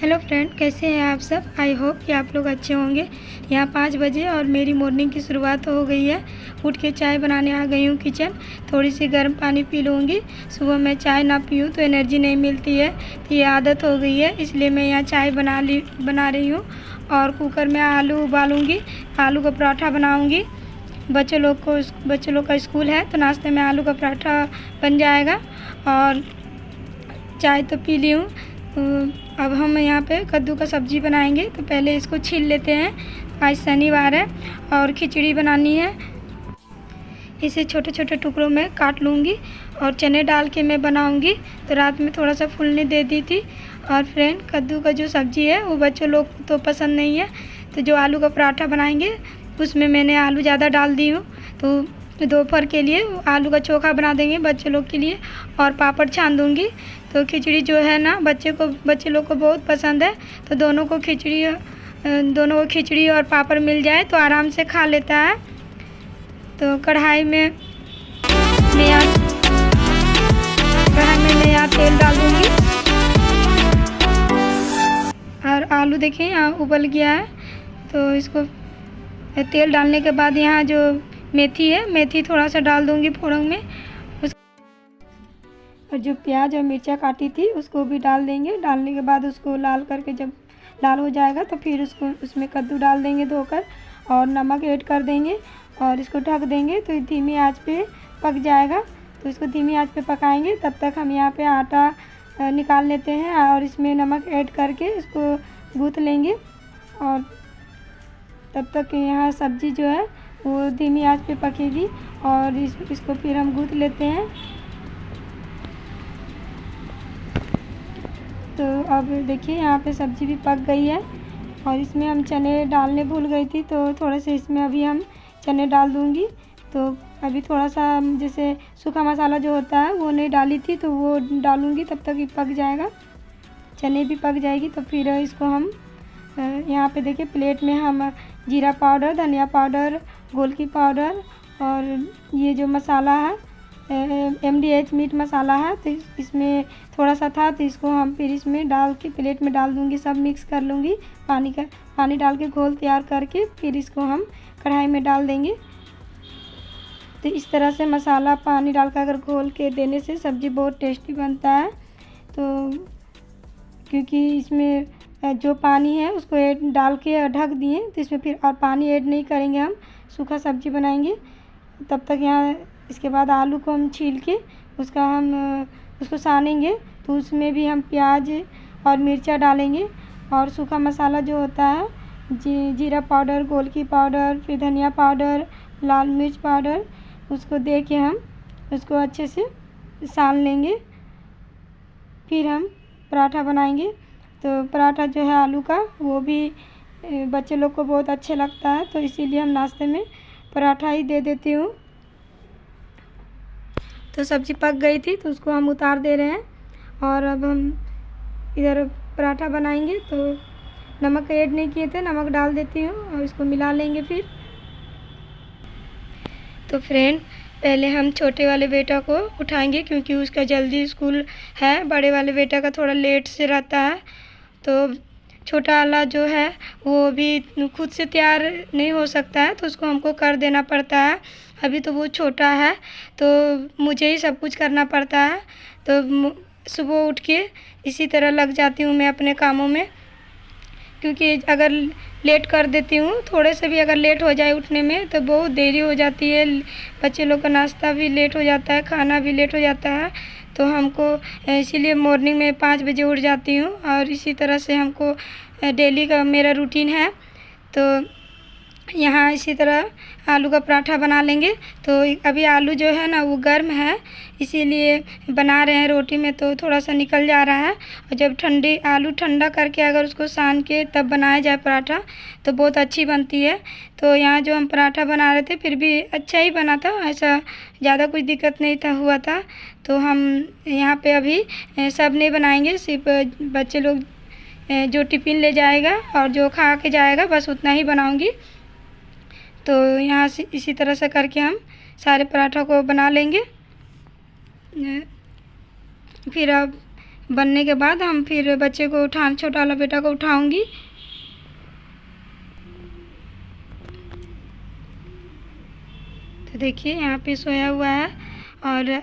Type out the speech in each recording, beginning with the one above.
Hello friend, कैसे हैं आप सब। आई होप कि आप लोग अच्छे होंगे। यहाँ 5 बजे और मेरी मॉर्निंग की शुरुआत हो गई है। उठ के चाय बनाने आ गई हूँ किचन। थोड़ी सी गर्म पानी पी लूँगी। सुबह मैं चाय ना पीऊँ तो एनर्जी नहीं मिलती है, तो ये आदत हो गई है, इसलिए मैं यहाँ चाय बना रही हूँ। और कुकर में आलू उबालूँगी, आलू का पराठा बनाऊँगी। बच्चे लोग का स्कूल है तो नाश्ते में आलू का पराठा बन जाएगा। और चाय तो पी ली हूँ। अब हम यहाँ पे कद्दू का सब्ज़ी बनाएंगे, तो पहले इसको छील लेते हैं। आज शनिवार है और खिचड़ी बनानी है। इसे छोटे छोटे टुकड़ों में काट लूँगी और चने डाल के मैं बनाऊँगी। तो रात में थोड़ा सा फूलने दे दी थी। और फ्रेंड, कद्दू का जो सब्ज़ी है वो बच्चों लोग को तो पसंद नहीं है, तो जो आलू का पराठा बनाएंगे उसमें मैंने आलू ज़्यादा डाल दी हूँ। तो दोपहर के लिए आलू का चोखा बना देंगे बच्चे लोग के लिए, और पापड़ छान दूँगी। तो खिचड़ी जो है ना बच्चे लोग को बहुत पसंद है, तो दोनों को खिचड़ी और पापड़ मिल जाए तो आराम से खा लेता है। तो कढ़ाई में नया तेल डाल दूँगी। और आलू देखिए यहाँ उबल गया है, तो इसको तेल डालने के बाद यहाँ जो मेथी है, मेथी थोड़ा सा डाल दूँगी फोड़न में। और जो प्याज और मिर्चा काटी थी उसको भी डाल देंगे। डालने के बाद उसको लाल करके जब लाल हो जाएगा तो फिर उसमें कद्दू डाल देंगे धोकर, और नमक ऐड कर देंगे और इसको ढक देंगे। तो धीमी आंच पे पक जाएगा। तो इसको धीमी आंच पे पकाएंगे। तब तक हम यहाँ पे आटा निकाल लेते हैं और इसमें नमक ऐड करके इसको गूँथ लेंगे। और तब तक यहाँ सब्ज़ी जो है वो धीमी आंच पे पकेगी और इसको फिर हम गूँथ लेते हैं। तो अब देखिए यहाँ पे सब्ज़ी भी पक गई है। और इसमें हम चने डालने भूल गई थी, तो थोड़े से इसमें अभी हम चने डाल दूँगी। तो अभी थोड़ा सा जैसे सूखा मसाला जो होता है वो नहीं डाली थी, तो वो डालूँगी, तब तक ये पक जाएगा, चने भी पक जाएगी। तो फिर इसको हम यहाँ पे देखिए प्लेट में हम जीरा पाउडर, धनिया पाउडर, गोलकी पाउडर और ये जो मसाला है MDH मीट मसाला है, तो इसमें थोड़ा सा था, तो इसको हम फिर इसमें डाल के प्लेट में डाल दूँगी। सब मिक्स कर लूँगी। पानी डाल के घोल तैयार करके फिर इसको हम कढ़ाई में डाल देंगे। तो इस तरह से मसाला पानी डालकर अगर घोल के देने से सब्ज़ी बहुत टेस्टी बनता है। तो क्योंकि इसमें जो पानी है उसको डाल के ढक दिए, तो इसमें फिर और पानी ऐड नहीं करेंगे, हम सूखा सब्ज़ी बनाएंगे। तब तक यहाँ इसके बाद आलू को हम छील के उसको सानेंगे। तो उसमें भी हम प्याज और मिर्चा डालेंगे और सूखा मसाला जो होता है जीरा पाउडर, गोलकी पाउडर, फिर धनिया पाउडर, लाल मिर्च पाउडर, उसको दे के हम उसको अच्छे से सान लेंगे। फिर हम पराठा बनाएंगे। तो पराठा जो है आलू का वो भी बच्चे लोग को बहुत अच्छे लगता है, तो इसीलिए हम नाश्ते में पराठा ही दे देती हूँ। तो सब्ज़ी पक गई थी तो उसको हम उतार दे रहे हैं। और अब हम इधर पराठा बनाएंगे, तो नमक ऐड नहीं किए थे, नमक डाल देती हूँ और इसको मिला लेंगे फिर। तो फ्रेंड, पहले हम छोटे वाले बेटा को उठाएंगे क्योंकि उसका जल्दी स्कूल है। बड़े वाले बेटा का थोड़ा लेट से रहता है। तो छोटा वाला जो है वो भी खुद से तैयार नहीं हो सकता है, तो उसको हमको कर देना पड़ता है। अभी तो वो छोटा है तो मुझे ही सब कुछ करना पड़ता है। तो सुबह उठ के इसी तरह लग जाती हूँ मैं अपने कामों में, क्योंकि अगर लेट कर देती हूँ, थोड़े से भी अगर लेट हो जाए उठने में तो बहुत देरी हो जाती है। बच्चे लोग का नाश्ता भी लेट हो जाता है, खाना भी लेट हो जाता है। तो हमको इसीलिए मॉर्निंग में 5 बजे उठ जाती हूँ। और इसी तरह से हमको डेली का मेरा रूटीन है। तो यहाँ इसी तरह आलू का पराठा बना लेंगे। तो अभी आलू जो है ना वो गर्म है, इसीलिए बना रहे हैं रोटी में, तो थोड़ा सा निकल जा रहा है। और जब आलू ठंडा करके अगर उसको सान के तब बनाया जाए पराठा तो बहुत अच्छी बनती है। तो यहाँ जो हम पराठा बना रहे थे फिर भी अच्छा ही बना था, ऐसा ज़्यादा कुछ दिक्कत नहीं हुआ था। तो हम यहाँ पे अभी सब नहीं बनाएंगे, सिर्फ बच्चे लोग जो टिफ़िन ले जाएगा और जो खा के जाएगा बस उतना ही बनाऊँगी। तो यहाँ से इसी तरह से करके हम सारे पराठों को बना लेंगे। फिर अब बनने के बाद हम फिर बच्चे को छोटा वाला बेटा को उठाऊंगी। तो देखिए यहाँ पे सोया हुआ है। और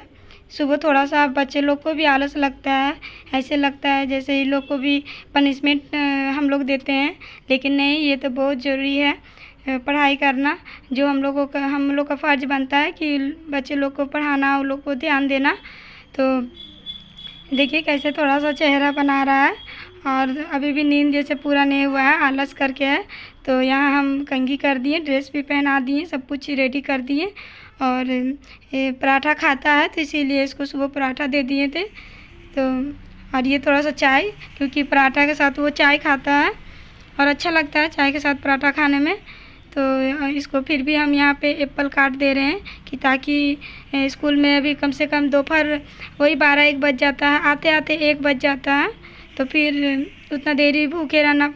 सुबह थोड़ा सा बच्चे लोग को भी आलस लगता है, ऐसे लगता है जैसे ये लोग को भी पनिशमेंट हम लोग देते हैं, लेकिन नहीं, ये तो बहुत ज़रूरी है पढ़ाई करना। जो हम लोग का फ़र्ज़ बनता है कि बच्चे लोग को पढ़ाना, उन लोग को ध्यान देना। तो देखिए कैसे थोड़ा सा चेहरा बना रहा है और अभी भी नींद जैसे पूरा नहीं हुआ है, आलस करके है। तो यहाँ हम कंघी कर दिए, ड्रेस भी पहना दिए, सब कुछ रेडी कर दिए। और ये पराठा खाता है तो इसीलिए इसको सुबह पराठा दे दिए थे। तो और ये थोड़ा सा चाय, क्योंकि पराठा के साथ वो चाय खाता है और अच्छा लगता है चाय के साथ पराठा खाने में। तो इसको फिर भी हम यहाँ पे एप्पल काट दे रहे हैं कि ताकि स्कूल में अभी कम से कम दोपहर वही 12-1 बज जाता है, आते आते 1 बज जाता है। तो फिर उतना देरी भूखे रहना,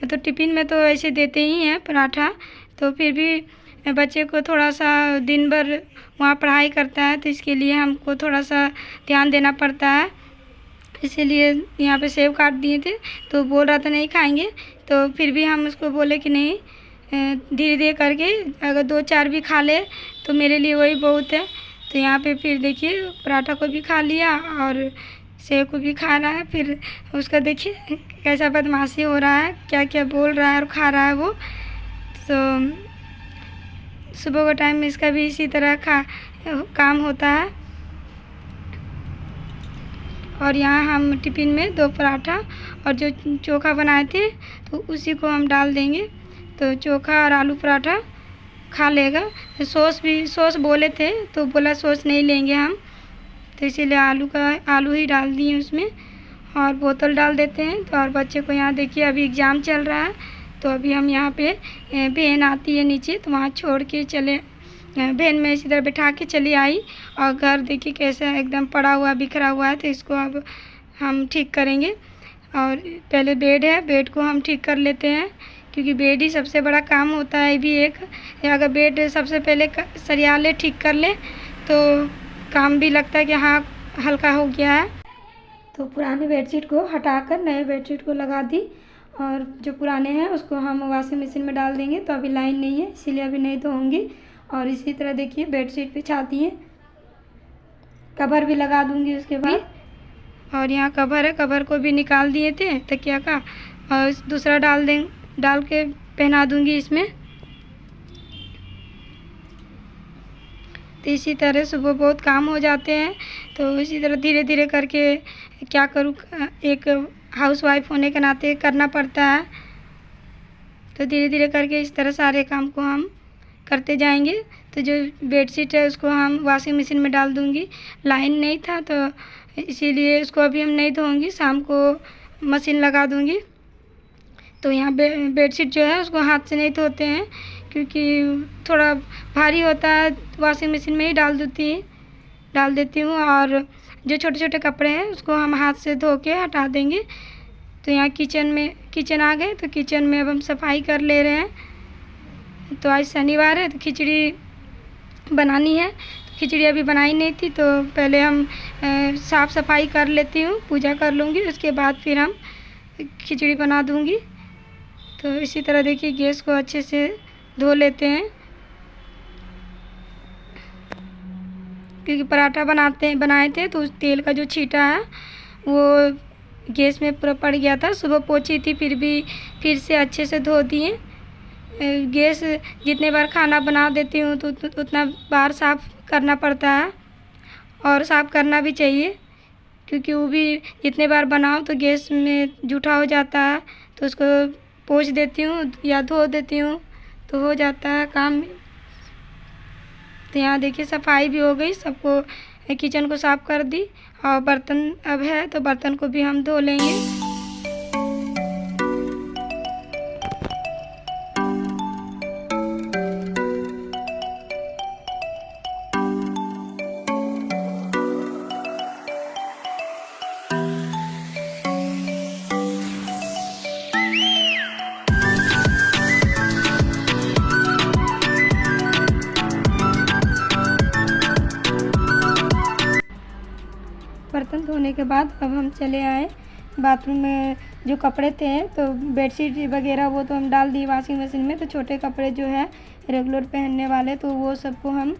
तो टिफ़िन में तो ऐसे देते ही हैं पराठा। तो फिर भी बच्चे को थोड़ा सा दिन भर वहाँ पढ़ाई करता है, तो इसके लिए हमको थोड़ा सा ध्यान देना पड़ता है। इसीलिए यहाँ पे सेब काट दिए थे, तो बोल रहा था नहीं खाएंगे, तो फिर भी हम उसको बोले कि नहीं, धीरे धीरे करके अगर 2-4 भी खा ले तो मेरे लिए वही बहुत है। तो यहाँ पे फिर देखिए पराठा को भी खा लिया और सेब को भी खा रहा है। फिर उसका देखिए कैसा बदमाशी हो रहा है, क्या क्या बोल रहा है और खा रहा है वो। तो सुबह का टाइम में इसका भी इसी तरह काम होता है। और यहाँ हम टिफ़िन में 2 पराठा और जो चोखा बनाए थे तो उसी को हम डाल देंगे। तो चोखा और आलू पराठा खा लेगा। सॉस बोले थे तो बोला सॉस नहीं लेंगे हम, तो इसीलिए आलू ही डाल दिए उसमें और बोतल डाल देते हैं। तो और बच्चे को यहाँ देखिए अभी एग्ज़ाम चल रहा है, तो अभी हम यहाँ पे बहन आती है नीचे तो वहाँ छोड़ के चले, बहन में इसी तरह बैठा के चली आई। और घर देखिए कैसा एकदम पड़ा हुआ बिखरा हुआ है, तो इसको अब हम ठीक करेंगे। और पहले बेड है, बेड को हम ठीक कर लेते हैं, क्योंकि बेड ही सबसे बड़ा काम होता है। भी एक अगर बेड सबसे पहले सरिया ले, ठीक कर ले, तो काम भी लगता है कि हाँ हल्का हो गया है। तो पुराने बेडशीट को हटाकर नए बेडशीट को लगा दी, और जो पुराने हैं उसको हम वॉशिंग मशीन में डाल देंगे। तो अभी लाइन नहीं है इसीलिए अभी नहीं धोऊंगी। और इसी तरह देखिए बेडशीट बिछा दिए, कवर भी लगा दूंगी उसके बाद। और यहाँ कवर है, कवर को भी निकाल दिए थे तकिया का, और दूसरा डाल के पहना दूंगी इसमें। तो इसी तरह सुबह बहुत काम हो जाते हैं। तो इसी तरह धीरे धीरे करके क्या करूँ, एक हाउसवाइफ होने के नाते करना पड़ता है। तो धीरे धीरे करके इस तरह सारे काम को हम करते जाएंगे। तो जो बेडशीट है उसको हम वॉशिंग मशीन में डाल दूंगी। लाइन नहीं था तो इसीलिए उसको अभी हम नहीं धोऊंगी, शाम को मशीन लगा दूंगी। तो यहाँ बेडशीट जो है उसको हाथ से नहीं धोते हैं, क्योंकि थोड़ा भारी होता है, वॉशिंग मशीन में ही डाल देती हूँ। और जो छोटे छोटे कपड़े हैं उसको हम हाथ से धो के हटा देंगे। तो यहाँ किचन आ गए, तो किचन में अब हम सफाई कर ले रहे हैं। तो आज शनिवार है तो खिचड़ी बनानी है, तो खिचड़ी अभी बनाई नहीं थी, तो पहले हम साफ़ सफाई कर लेती हूँ, पूजा कर लूँगी, उसके बाद फिर हम खिचड़ी बना दूँगी। तो इसी तरह देखिए गैस को अच्छे से धो लेते हैं, क्योंकि पराठा बनाए थे तो उस तेल का जो छींटा है वो गैस में पूरा पड़ गया था। सुबह पोंछी थी फिर से अच्छे से धो दिए। गैस जितने बार खाना बना देती हूँ तो उतना बार साफ़ करना पड़ता है, और साफ़ करना भी चाहिए, क्योंकि वो भी जितने बार बनाओ तो गैस में जूठा हो जाता है। तो उसको पोंछ देती हूँ या धो देती हूँ तो हो जाता है काम। तो यहाँ देखिए सफाई भी हो गई, सबको किचन को साफ़ कर दी, और बर्तन अब है तो बर्तन को भी हम धो लेंगे। बर्तन धो धोने के बाद अब हम चले आए बाथरूम में। जो कपड़े थे तो बेडशीट वगैरह वो तो हम डाल दिए वॉशिंग मशीन में, तो छोटे कपड़े जो है रेगुलर पहनने वाले तो वो सबको हम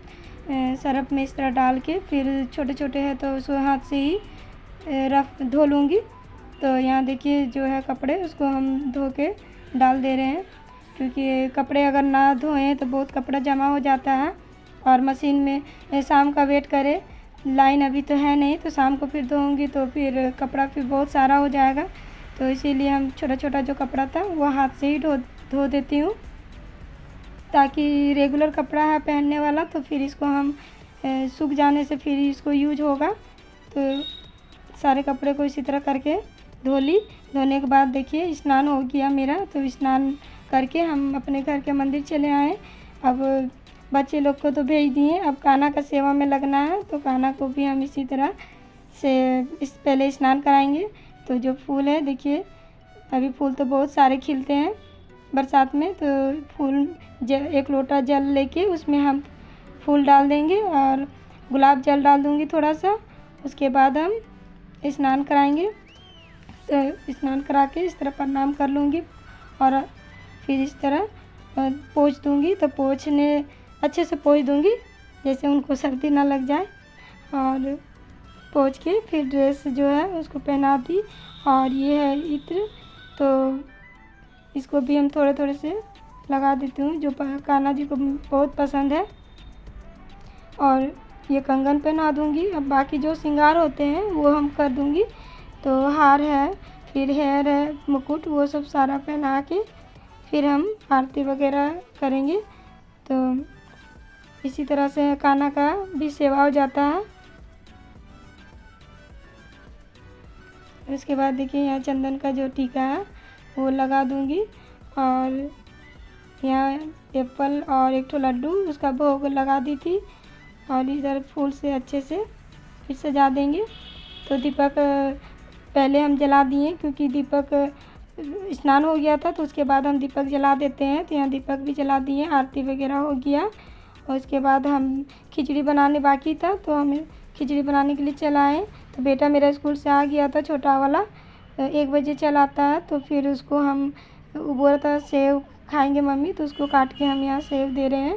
सर्फ में इस तरह डाल के फिर छोटे छोटे हैं तो उसको हाथ से ही रफ धो लूँगी। तो यहाँ देखिए जो है कपड़े उसको हम धो के डाल दे रहे हैं, क्योंकि कपड़े अगर ना धोएं तो बहुत कपड़ा जमा हो जाता है और मशीन में शाम का वेट करें, लाइन अभी तो है नहीं तो शाम को फिर धोऊंगी तो फिर कपड़ा फिर बहुत सारा हो जाएगा। तो इसीलिए हम छोटा छोटा जो कपड़ा था वो हाथ से ही धो देती हूँ, ताकि रेगुलर कपड़ा है पहनने वाला तो फिर इसको हम सूख जाने से फिर इसको यूज होगा। तो सारे कपड़े को इसी तरह करके धो ली। धोने के बाद देखिए स्नान हो गया मेरा, तो स्नान करके हम अपने घर के मंदिर चले आए। अब बच्चे लोग को तो भेज दिए, अब कान्हा का सेवा में लगना है, तो कान्हा को भी हम इसी तरह से पहले स्नान कराएंगे। तो जो फूल है देखिए, अभी फूल तो बहुत सारे खिलते हैं बरसात में, तो फूल एक लोटा जल लेके उसमें हम फूल डाल देंगे और गुलाब जल डाल दूँगी थोड़ा सा। उसके बाद हम स्नान कराएंगे। तो स्नान करा के इस तरह प्रणाम कर लूँगी और फिर इस तरह पोंछ दूँगी। तो पोंछने अच्छे से पोंछ दूँगी जैसे उनको सर्दी ना लग जाए, और पोंछ के फिर ड्रेस जो है उसको पहना दी। और ये है इत्र, तो इसको भी हम थोड़े थोड़े से लगा देती हूँ, जो कान्हा जी को बहुत पसंद है। और ये कंगन पहना दूँगी। अब बाकी जो श्रृंगार होते हैं वो हम कर दूँगी। तो हार है, फिर हेयर है, मुकुट, वो सब सारा पहना के फिर हम आरती वगैरह करेंगे। तो इसी तरह से कान्हा का भी सेवा हो जाता है। उसके बाद देखिए यहाँ चंदन का जो टीका है वो लगा दूँगी, और यहाँ एप्पल और एक ठो लड्डू उसका भोग लगा दी थी, और इधर फूल से अच्छे से फिर सजा देंगे। तो दीपक पहले हम जला दिए, क्योंकि दीपक स्नान हो गया था तो उसके बाद हम दीपक जला देते हैं। तो यहाँ दीपक भी जला दिए, आरती वगैरह हो गया। और उसके बाद हम खिचड़ी बनाने बाकी था तो हम खिचड़ी बनाने के लिए चलाएँ। तो बेटा मेरा स्कूल से आ गया था, छोटा वाला 1 बजे चला आता है, तो फिर उसको हम बोल रहा था सेव खाएंगे मम्मी, तो उसको काट के हम यहाँ सेव दे रहे हैं।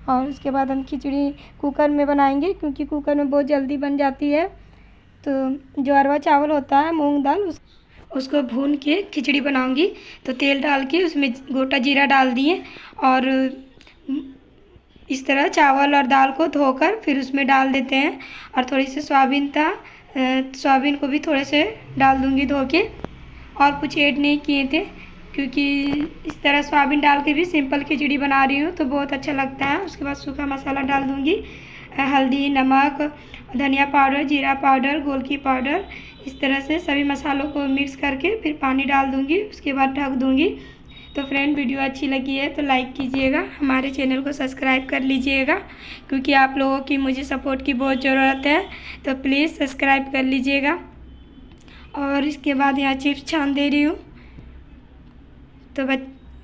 और उसके बाद हम खिचड़ी कुकर में बनाएंगे, क्योंकि कुकर में बहुत जल्दी बन जाती है। तो जो अरवा चावल होता है मूंग दाल उसको भून के खिचड़ी बनाऊंगी। तो तेल डाल के उसमें गोटा जीरा डाल दिए, और इस तरह चावल और दाल को धोकर फिर उसमें डाल देते हैं। और थोड़ी सी सोयाबीन था, सोयाबीन को भी थोड़े से डाल दूँगी धो के, और कुछ ऐड नहीं किए थे, क्योंकि इस तरह सोयाबीन डाल के भी सिंपल खिचड़ी बना रही हूँ तो बहुत अच्छा लगता है। उसके बाद सूखा मसाला डाल दूँगी, हल्दी, नमक, धनिया पाउडर, जीरा पाउडर, गोलकी पाउडर, इस तरह से सभी मसालों को मिक्स करके फिर पानी डाल दूँगी। उसके बाद ढक दूँगी। तो फ्रेंड वीडियो अच्छी लगी है तो लाइक कीजिएगा, हमारे चैनल को सब्सक्राइब कर लीजिएगा, क्योंकि आप लोगों की मुझे सपोर्ट की बहुत ज़रूरत है, तो प्लीज़ सब्सक्राइब कर लीजिएगा। और इसके बाद यहाँ चिप्स छान दे रही हूँ। तो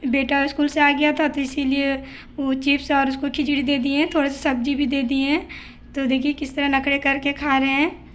बेटा स्कूल से आ गया था तो इसीलिए वो चिप्स और उसको खिचड़ी दे दिए हैं, थोड़ा सा सब्जी भी दे दिए हैं। तो देखिए किस तरह नखरे करके खा रहे हैं।